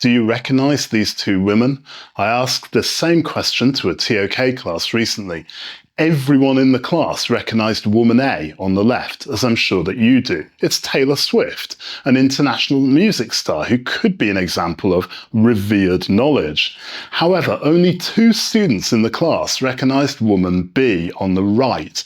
Do you recognize these two women? I asked the same question to a ToK class recently. Everyone in the class recognized woman A on the left, as I'm sure that you do. It's Taylor Swift, an international music star who could be an example of revered knowledge. However, only 2 students in the class recognized woman B on the right.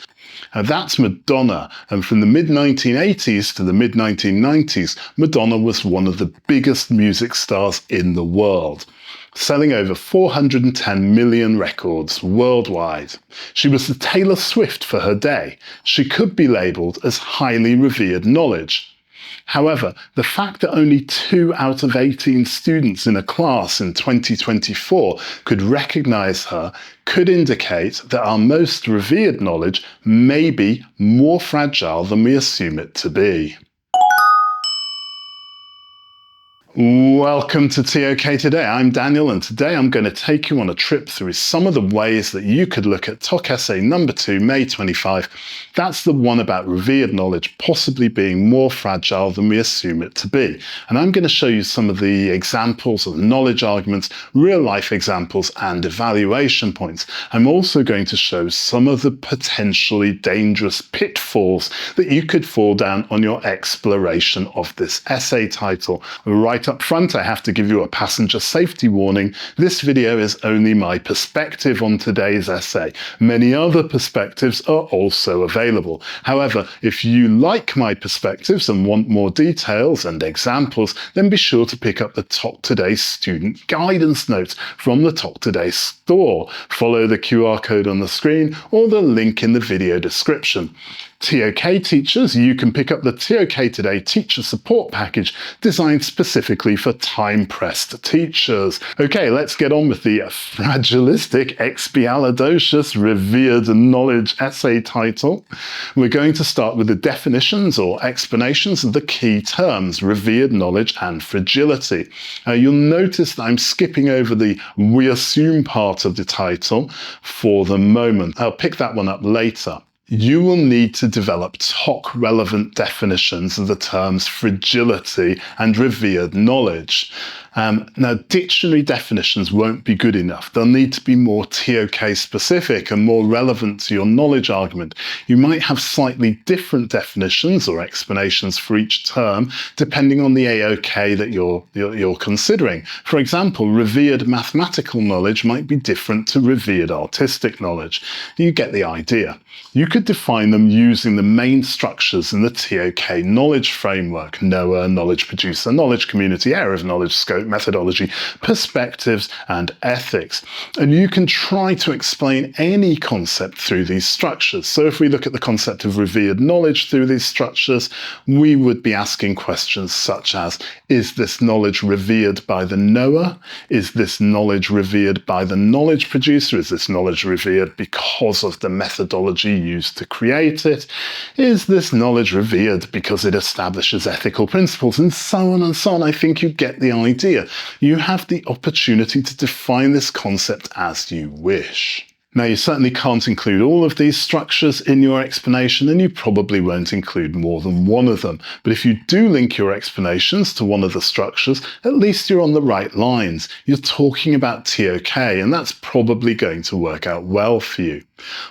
Now that's Madonna, and from the mid-1980s to the mid-1990s, Madonna was one of the biggest music stars in the world, selling over 410 million records worldwide. She was the Taylor Swift for her day. She could be labelled as highly revered knowledge. However, the fact that only 2 out of 18 students in a class in 2024 could recognise her could indicate that our most revered knowledge may be more fragile than we assume it to be. Welcome to ToK Today. I'm Daniel, and today I'm going to take you on a trip through some of the ways that you could look at ToK Essay number 2, May 25. That's the one about revered knowledge possibly being more fragile than we assume it to be. And I'm going to show you some of the examples of knowledge arguments, real-life examples, and evaluation points. I'm also going to show some of the potentially dangerous pitfalls that you could fall down on your exploration of this essay title. Right up front, I have to give you a passenger safety warning. This video is only my perspective on today's essay. Many other perspectives are also available. However, if you like my perspectives and want more details and examples, then be sure to pick up the ToK Today student guidance notes from the ToK Today store. Follow the QR code on the screen or the link in the video description. ToK teachers, you can pick up the ToK Today Teacher Support Package designed specifically for time-pressed teachers. Okay, let's get on with the fragilistic, expialidocious, revered knowledge essay title. We're going to start with the definitions or explanations of the key terms, revered knowledge and fragility. You'll notice that I'm skipping over the we assume part of the title for the moment. I'll pick that one up later. You will need to develop ToK-relevant definitions of the terms fragility and revered knowledge. Now, dictionary definitions won't be good enough. They'll need to be more ToK-specific and more relevant to your knowledge argument. You might have slightly different definitions or explanations for each term, depending on the AOK that you're considering. For example, revered mathematical knowledge might be different to revered artistic knowledge. You get the idea. You could define them using the main structures in the ToK knowledge framework: knower, knowledge producer, knowledge community, area of knowledge, scope, methodology, perspectives, and ethics. And you can try to explain any concept through these structures. So if we look at the concept of revered knowledge through these structures, we would be asking questions such as, is this knowledge revered by the knower? Is this knowledge revered by the knowledge producer? Is this knowledge revered because of the methodology used to create it? Is this knowledge revered because it establishes ethical principles? And so on and so on. I think you get the idea. You have the opportunity to define this concept as you wish. Now, you certainly can't include all of these structures in your explanation, and you probably won't include more than one of them. But if you do link your explanations to one of the structures, at least you're on the right lines. You're talking about ToK, and that's probably going to work out well for you.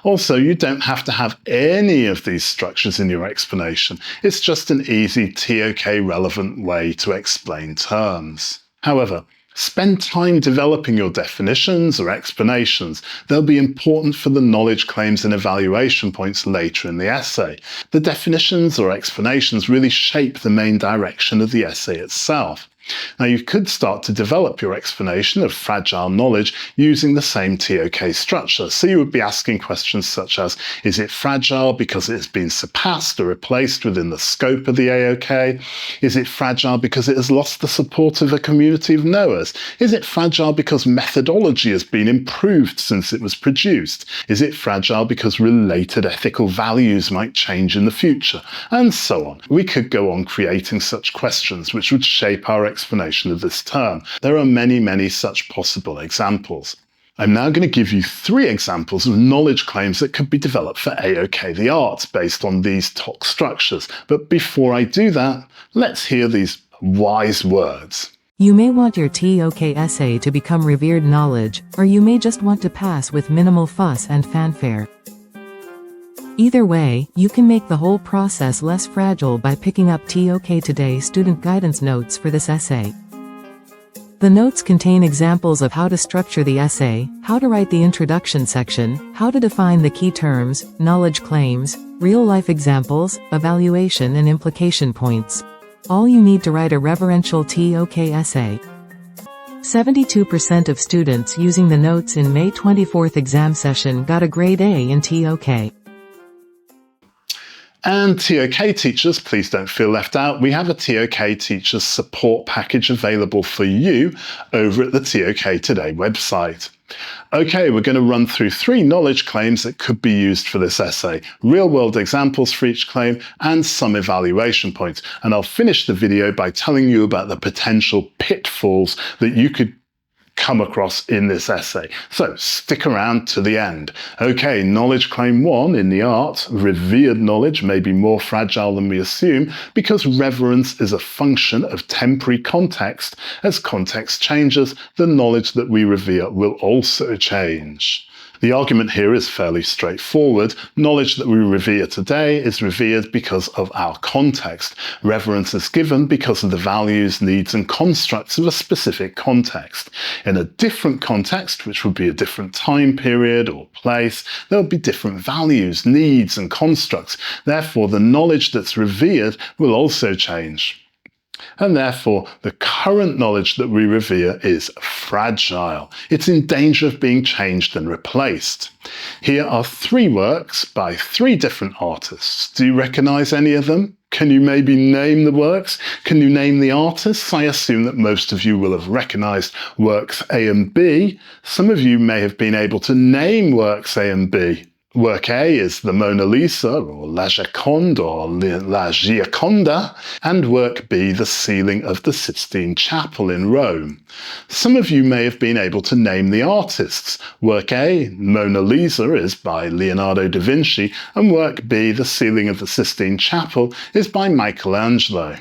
Also, you don't have to have any of these structures in your explanation. It's just an easy ToK-relevant way to explain terms. However, spend time developing your definitions or explanations. They'll be important for the knowledge claims and evaluation points later in the essay. The definitions or explanations really shape the main direction of the essay itself. Now, you could start to develop your explanation of fragile knowledge using the same ToK structure. So you would be asking questions such as, is it fragile because it has been surpassed or replaced within the scope of the AOK? Is it fragile because it has lost the support of a community of knowers? Is it fragile because methodology has been improved since it was produced? Is it fragile because related ethical values might change in the future? And so on. We could go on creating such questions which would shape our explanation of this term. There are many, many such possible examples. I'm now going to give you 3 examples of knowledge claims that could be developed for AOK the Arts based on these ToK structures. But before I do that, let's hear these wise words. You may want your ToK essay to become revered knowledge, or you may just want to pass with minimal fuss and fanfare. Either way, you can make the whole process less fragile by picking up ToK Today student guidance notes for this essay. The notes contain examples of how to structure the essay, how to write the introduction section, how to define the key terms, knowledge claims, real-life examples, evaluation and implication points. All you need to write a reverential ToK essay. 72% of students using the notes in May 24th exam session got a grade A in ToK. And ToK teachers, please don't feel left out. We have a ToK teachers support package available for you over at the ToK Today website. Okay, we're going to run through 3 knowledge claims that could be used for this essay, real-world examples for each claim, and some evaluation points. And I'll finish the video by telling you about the potential pitfalls that you could come across in this essay. So stick around to the end. Okay, knowledge claim 1 in the art, revered knowledge may be more fragile than we assume because reverence is a function of temporary context. As context changes, the knowledge that we revere will also change. The argument here is fairly straightforward. Knowledge that we revere today is revered because of our context. Reverence is given because of the values, needs, and constructs of a specific context. In a different context, which would be a different time period or place, there will be different values, needs, and constructs. Therefore, the knowledge that's revered will also change. And therefore, the current knowledge that we revere is fragile. It's in danger of being changed and replaced. Here are 3 works by 3 different artists. Do you recognize any of them? Can you maybe name the works? Can you name the artists? I assume that most of you will have recognized works A and B. Some of you may have been able to name works A and B. Work A is the Mona Lisa, or La Gioconda, or La Gioconda, and work B, the ceiling of the Sistine Chapel in Rome. Some of you may have been able to name the artists. Work A, Mona Lisa, is by Leonardo da Vinci, and work B, the ceiling of the Sistine Chapel, is by Michelangelo.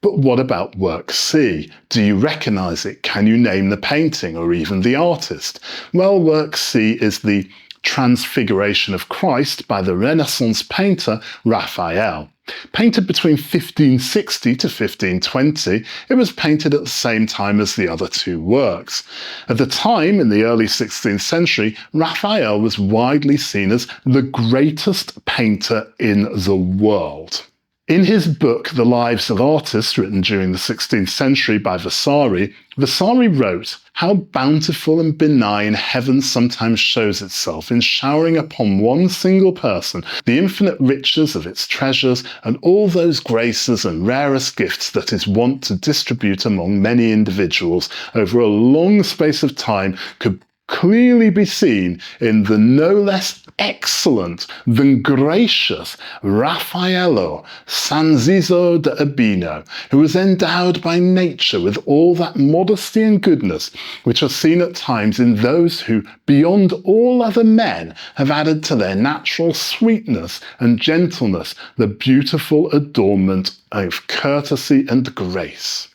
But what about work C? Do you recognize it? Can you name the painting or even the artist? Well, work C is the Transfiguration of Christ by the Renaissance painter Raphael. Painted between 1560 to 1520, it was painted at the same time as the other 2 works. At the time, in the early 16th century, Raphael was widely seen as the greatest painter in the world. In his book, The Lives of Artists, written during the 16th century by Vasari, Vasari wrote how bountiful and benign heaven sometimes shows itself in showering upon one single person the infinite riches of its treasures and all those graces and rarest gifts that is wont to distribute among many individuals over a long space of time could clearly be seen in the no less excellent than gracious Raffaello Sanzio de Urbino, who was endowed by nature with all that modesty and goodness which are seen at times in those who, beyond all other men, have added to their natural sweetness and gentleness the beautiful adornment of courtesy and grace.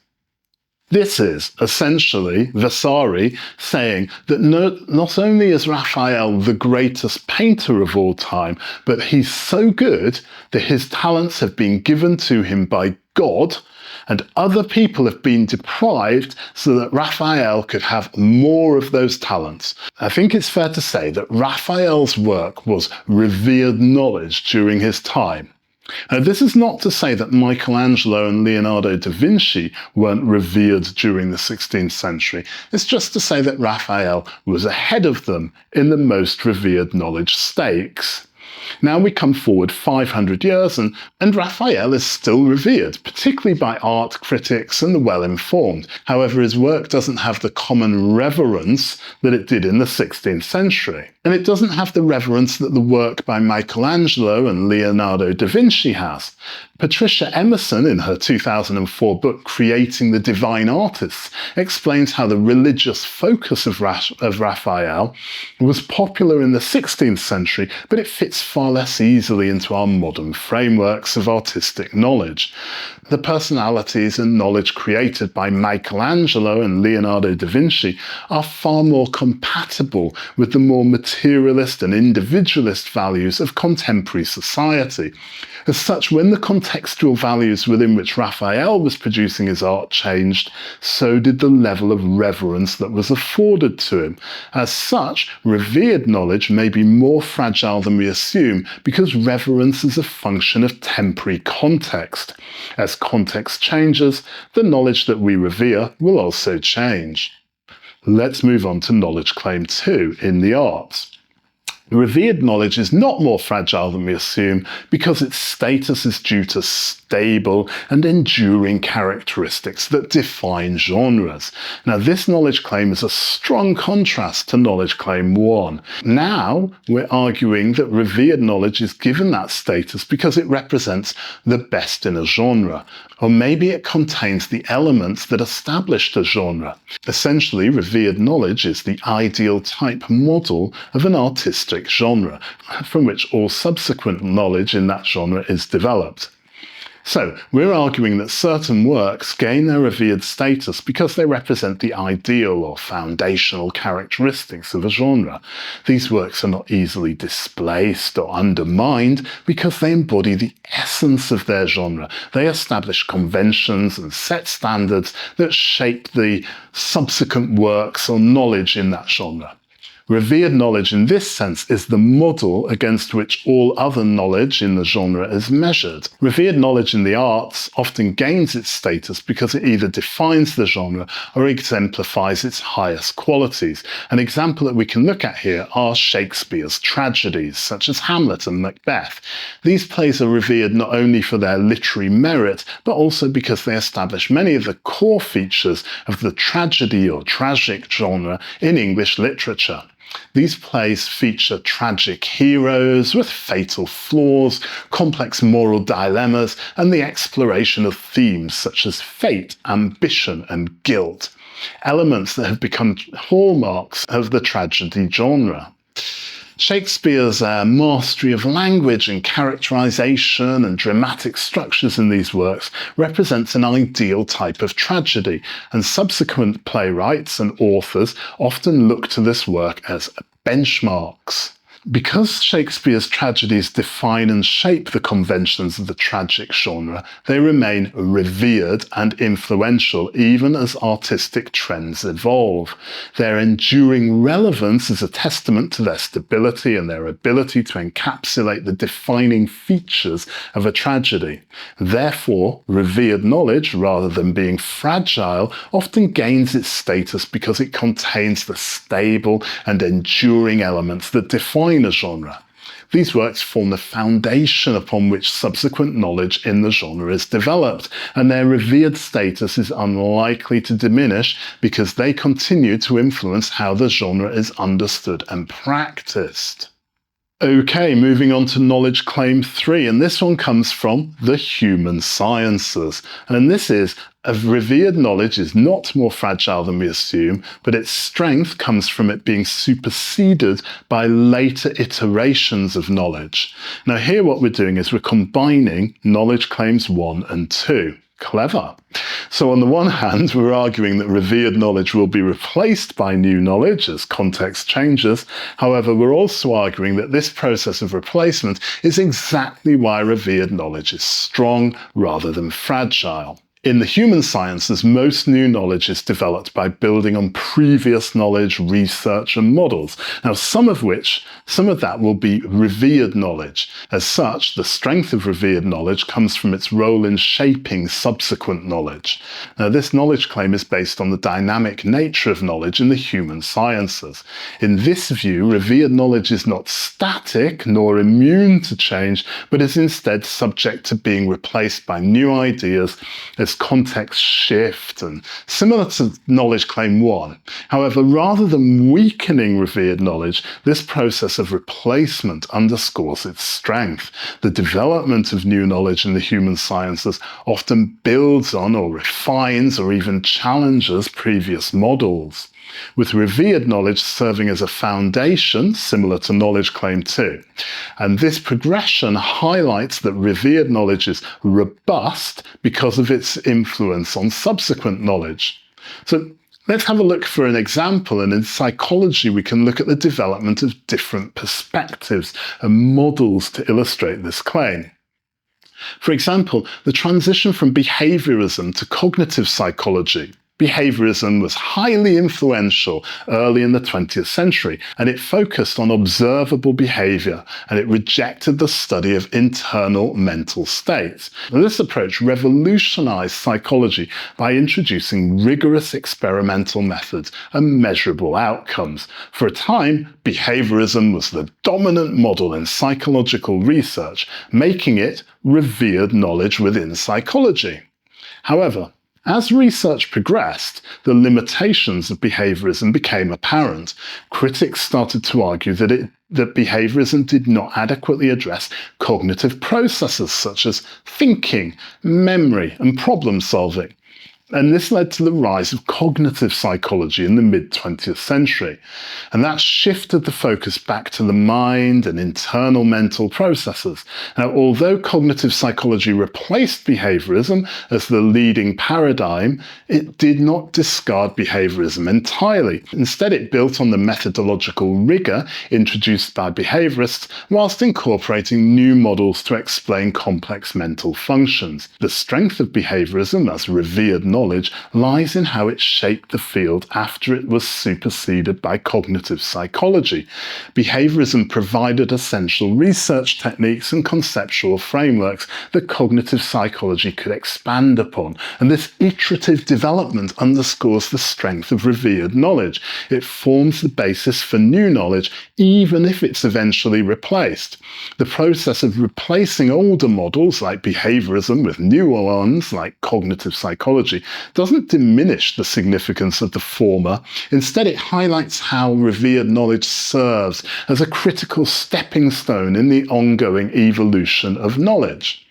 This is essentially Vasari saying that not only is Raphael the greatest painter of all time, but he's so good that his talents have been given to him by God, and other people have been deprived so that Raphael could have more of those talents. I think it's fair to say that Raphael's work was revered knowledge during his time. This is not to say that Michelangelo and Leonardo da Vinci weren't revered during the 16th century. It's just to say that Raphael was ahead of them in the most revered knowledge stakes. Now we come forward 500 years and Raphael is still revered, particularly by art critics and the well-informed. However, his work doesn't have the common reverence that it did in the 16th century. And it doesn't have the reverence that the work by Michelangelo and Leonardo da Vinci has. Patricia Emerson, in her 2004 book Creating the Divine Artists, explains how the religious focus of Raphael was popular in the 16th century, but it fits far less easily into our modern frameworks of artistic knowledge. The personalities and knowledge created by Michelangelo and Leonardo da Vinci are far more compatible with the more materialist and individualist values of contemporary society. As such, when the contextual values within which Raphael was producing his art changed, so did the level of reverence that was afforded to him. As such, revered knowledge may be more fragile than we assume because reverence is a function of temporary context. As context changes, the knowledge that we revere will also change. Let's move on to knowledge claim 2 in the arts. Revered knowledge is not more fragile than we assume because its status is due to stable and enduring characteristics that define genres. Now, this knowledge claim is a strong contrast to knowledge claim 1. Now, we're arguing that revered knowledge is given that status because it represents the best in a genre, or maybe it contains the elements that established a genre. Essentially, revered knowledge is the ideal type model of an artistic genre, from which all subsequent knowledge in that genre is developed. So, we're arguing that certain works gain their revered status because they represent the ideal or foundational characteristics of a genre. These works are not easily displaced or undermined because they embody the essence of their genre. They establish conventions and set standards that shape the subsequent works or knowledge in that genre. Revered knowledge in this sense is the model against which all other knowledge in the genre is measured. Revered knowledge in the arts often gains its status because it either defines the genre or exemplifies its highest qualities. An example that we can look at here are Shakespeare's tragedies, such as Hamlet and Macbeth. These plays are revered not only for their literary merit, but also because they establish many of the core features of the tragedy or tragic genre in English literature. These plays feature tragic heroes with fatal flaws, complex moral dilemmas, and the exploration of themes such as fate, ambition, and guilt, elements that have become hallmarks of the tragedy genre. Shakespeare's mastery of language and characterization and dramatic structures in these works represents an ideal type of tragedy, and subsequent playwrights and authors often look to this work as benchmarks. Because Shakespeare's tragedies define and shape the conventions of the tragic genre, they remain revered and influential even as artistic trends evolve. Their enduring relevance is a testament to their stability and their ability to encapsulate the defining features of a tragedy. Therefore, revered knowledge, rather than being fragile, often gains its status because it contains the stable and enduring elements that define a genre. These works form the foundation upon which subsequent knowledge in the genre is developed, and their revered status is unlikely to diminish because they continue to influence how the genre is understood and practiced. Okay, moving on to knowledge claim 3, and this one comes from the human sciences. And this is, revered knowledge is not more fragile than we assume, but its strength comes from it being superseded by later iterations of knowledge. Now here what we're doing is we're combining knowledge claims 1 and 2. Clever. So on the one hand, we're arguing that revered knowledge will be replaced by new knowledge as context changes. However, we're also arguing that this process of replacement is exactly why revered knowledge is strong rather than fragile. In the human sciences, most new knowledge is developed by building on previous knowledge, research, and models. Now, some of that will be revered knowledge. As such, the strength of revered knowledge comes from its role in shaping subsequent knowledge. Now, this knowledge claim is based on the dynamic nature of knowledge in the human sciences. In this view, revered knowledge is not static nor immune to change, but is instead subject to being replaced by new ideas as this context shift, and similar to knowledge claim 1. However, rather than weakening revered knowledge, this process of replacement underscores its strength. The development of new knowledge in the human sciences often builds on or refines or even challenges previous models, with revered knowledge serving as a foundation similar to knowledge claim 2. And this progression highlights that revered knowledge is robust because of its influence on subsequent knowledge. So let's have a look for an example, and in psychology we can look at the development of different perspectives and models to illustrate this claim. For example, the transition from behaviorism to cognitive psychology. Behaviorism was highly influential early in the 20th century, and it focused on observable behavior, and it rejected the study of internal mental states. And this approach revolutionized psychology by introducing rigorous experimental methods and measurable outcomes. For a time, behaviorism was the dominant model in psychological research, making it revered knowledge within psychology. However, as research progressed, the limitations of behaviorism became apparent. Critics started to argue that behaviorism did not adequately address cognitive processes such as thinking, memory, and problem solving. And this led to the rise of cognitive psychology in the mid-20th century. And that shifted the focus back to the mind and internal mental processes. Now, although cognitive psychology replaced behaviorism as the leading paradigm, it did not discard behaviorism entirely. Instead, it built on the methodological rigor introduced by behaviorists, whilst incorporating new models to explain complex mental functions. The strength of behaviorism as revered knowledge lies in how it shaped the field after it was superseded by cognitive psychology. Behaviorism provided essential research techniques and conceptual frameworks that cognitive psychology could expand upon, and this iterative development underscores the strength of revered knowledge. It forms the basis for new knowledge, even if it's eventually replaced. The process of replacing older models like behaviorism with newer ones like cognitive psychology doesn't diminish the significance of the former. Instead, it highlights how revered knowledge serves as a critical stepping stone in the ongoing evolution of knowledge.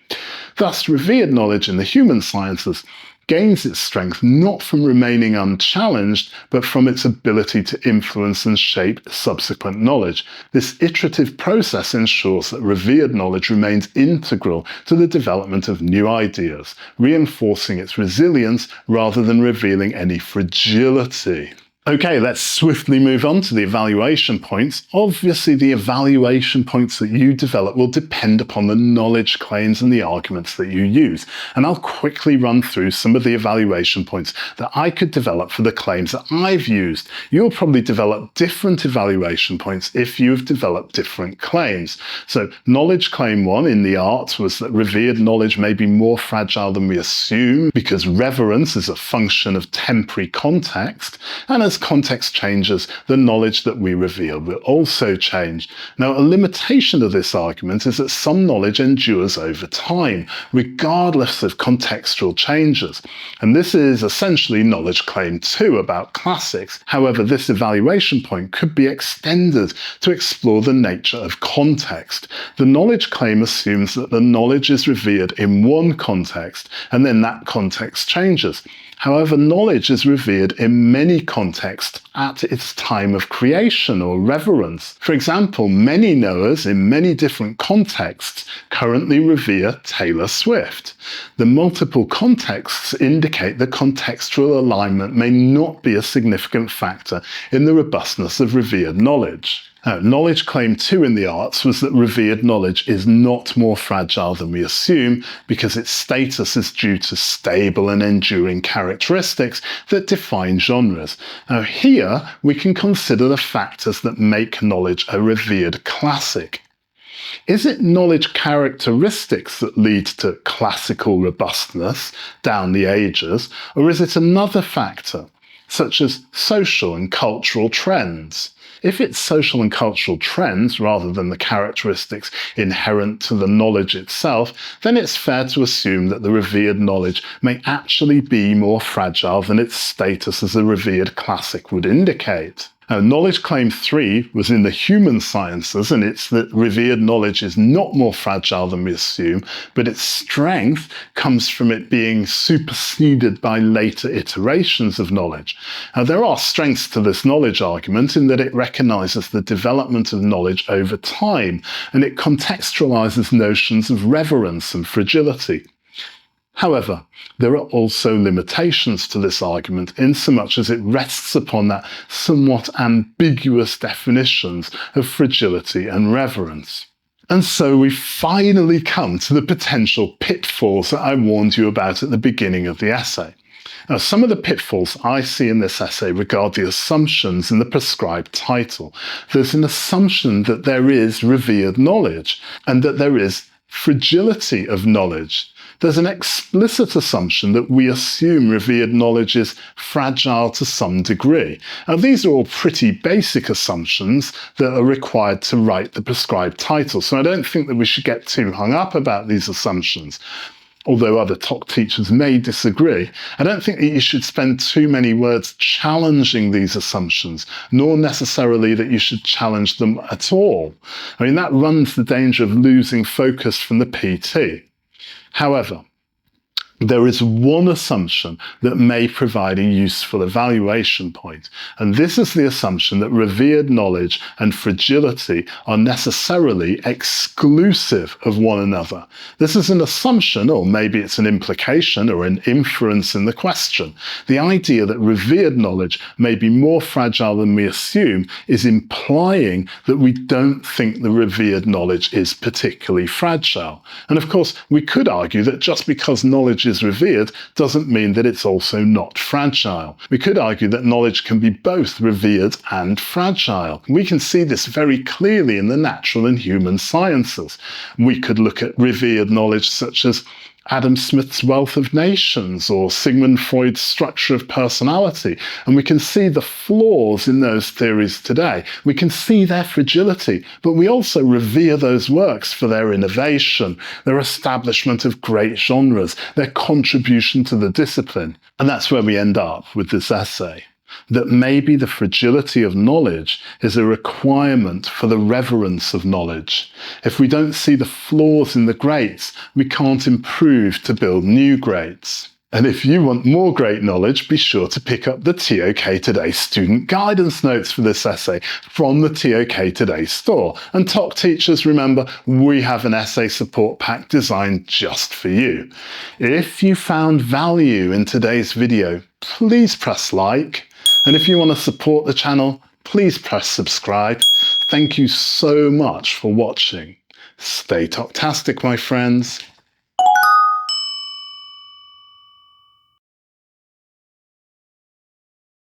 Thus, revered knowledge in the human sciences gains its strength not from remaining unchallenged, but from its ability to influence and shape subsequent knowledge. This iterative process ensures that revered knowledge remains integral to the development of new ideas, reinforcing its resilience rather than revealing any fragility. Okay, let's swiftly move on to the evaluation points. Obviously, the evaluation points that you develop will depend upon the knowledge claims and the arguments that you use. And I'll quickly run through some of the evaluation points that I could develop for the claims that I've used. You'll probably develop different evaluation points if you've developed different claims. So, knowledge claim 1 in the arts was that revered knowledge may be more fragile than we assume because reverence is a function of temporary context, and as context changes, the knowledge that we reveal will also change. Now, a limitation of this argument is that some knowledge endures over time, regardless of contextual changes. And this is essentially knowledge claim 2 about classics. However, this evaluation point could be extended to explore the nature of context. The knowledge claim assumes that the knowledge is revered in one context, and then that context changes. However, knowledge is revered in many contexts at its time of creation or reverence. For example, many knowers in many different contexts currently revere Taylor Swift. The multiple contexts indicate that contextual alignment may not be a significant factor in the robustness of revered knowledge. Knowledge claim 2 in the arts was that revered knowledge is not more fragile than we assume because its status is due to stable and enduring characteristics that define genres. Now here we can consider the factors that make knowledge a revered classic. Is it knowledge characteristics that lead to classical robustness down the ages, or is it another factor, such as social and cultural trends? If it's social and cultural trends rather than the characteristics inherent to the knowledge itself, then it's fair to assume that the revered knowledge may actually be more fragile than its status as a revered classic would indicate. Now, knowledge claim 3 was in the human sciences, and it's that revered knowledge is not more fragile than we assume, but its strength comes from it being superseded by later iterations of knowledge. Now, there are strengths to this knowledge argument in that it recognizes the development of knowledge over time, and it contextualizes notions of reverence and fragility. However, there are also limitations to this argument insomuch as it rests upon that somewhat ambiguous definitions of fragility and reverence. And so we finally come to the potential pitfalls that I warned you about at the beginning of the essay. Now, some of the pitfalls I see in this essay regard the assumptions in the prescribed title. There's an assumption that there is revered knowledge and that there is fragility of knowledge. There's an explicit assumption that we assume revered knowledge is fragile to some degree. Now, these are all pretty basic assumptions that are required to write the prescribed title, so I don't think that we should get too hung up about these assumptions. Although other ToK teachers may disagree, I don't think that you should spend too many words challenging these assumptions, nor necessarily that you should challenge them at all. I mean, that runs the danger of losing focus from the PT. However, there is one assumption that may provide a useful evaluation point, and this is the assumption that revered knowledge and fragility are necessarily exclusive of one another. This is an assumption, or maybe it's an implication or an inference in the question. The idea that revered knowledge may be more fragile than we assume is implying that we don't think the revered knowledge is particularly fragile. And of course, we could argue that just because knowledge is revered doesn't mean that it's also not fragile. We could argue that knowledge can be both revered and fragile. We can see this very clearly in the natural and human sciences. We could look at revered knowledge such as Adam Smith's Wealth of Nations or Sigmund Freud's Structure of Personality, and we can see the flaws in those theories today. We can see their fragility, but we also revere those works for their innovation, their establishment of great genres, their contribution to the discipline. And that's where we end up with this essay. That maybe the fragility of knowledge is a requirement for the reverence of knowledge. If we don't see the flaws in the greats, we can't improve to build new greats. And if you want more great knowledge, be sure to pick up the ToK Today student guidance notes for this essay from the ToK Today store. And ToK teachers, remember, we have an essay support pack designed just for you. If you found value in today's video, please press like. And if you want to support the channel, please press subscribe. Thank you so much for watching. Stay ToKtastic, my friends.